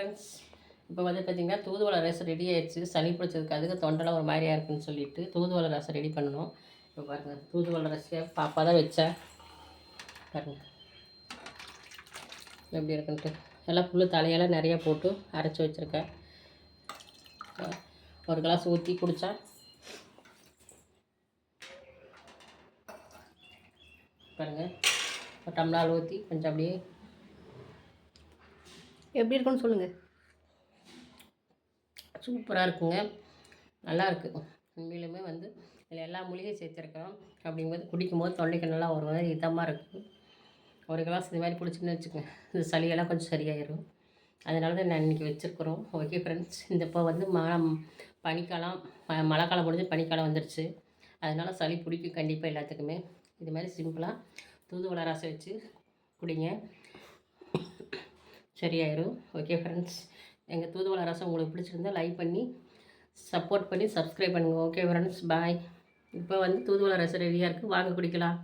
Friends, இப்போ வந்து பார்த்திங்கன்னா தூதுவளை ரசம் ரெடி ஆயிடுச்சு. சளி பிடிச்சதுக்கு அதுக்கு தொண்டெல்லாம் ஒரு மாதிரியாக இருக்குதுன்னு சொல்லிட்டு தூதுவளை ரசம் ரெடி பண்ணணும். இப்போ பாருங்கள், தூதுவளை ரசம் பாப்பா தான் வச்சேன். பாருங்கள் எப்படி இருக்குன்ட்டு. எல்லாம் புல் தலையெல்லாம் நிறையா போட்டு அரைச்சி வச்சுருக்கேன். ஒரு கிளாஸ் ஊற்றி குடித்தா பாருங்கள், ஒரு டம்ளர் ஊற்றி கொஞ்சம் அப்படியே எப்படி இருக்குன்னு சொல்லுங்கள். சூப்பராக இருக்குங்க, நல்லா இருக்குது. உண்மையிலுமே வந்து இதில் எல்லா மூலிகையும் சேர்த்துருக்கோம். அப்படிங்கும்போது குடிக்கும்போது தொண்டைக்கு நல்லா ஒரு மாதிரி இதமாக இருக்குது. ஒரு கிளாஸ் இது மாதிரி பிடிச்சின்னு வச்சுக்கோங்க, இந்த சளியெல்லாம் கொஞ்சம் சரியாயிடும். அதனால தான் நான் இன்றைக்கி வச்சுருக்குறோம். ஓகே ஃப்ரெண்ட்ஸ், இந்த இப்போ வந்து பனிக்காலம், மழைக்காலம் முடிஞ்சு பனிக்காலம் வந்துடுச்சு. அதனால் சளி பிடிக்கும் கண்டிப்பாக எல்லாத்துக்குமே. இது மாதிரி சிம்பிளாக தூதுவளை ரசம் வச்சு குடிங்க, சரியாயிடும். ஓகே ஃப்ரெண்ட்ஸ், எங்கள் தூதுவளை ரசம் உங்களுக்கு பிடிச்சிருந்தா லைக் பண்ணி சப்போர்ட் பண்ணி சப்ஸ்கிரைப் பண்ணுங்கள். ஓகே ஃப்ரெண்ட்ஸ், பாய். இப்போ வந்து தூதுவளை ரசம் ரெடியாக இருக்குது, வாங்க குடிக்கலாம்.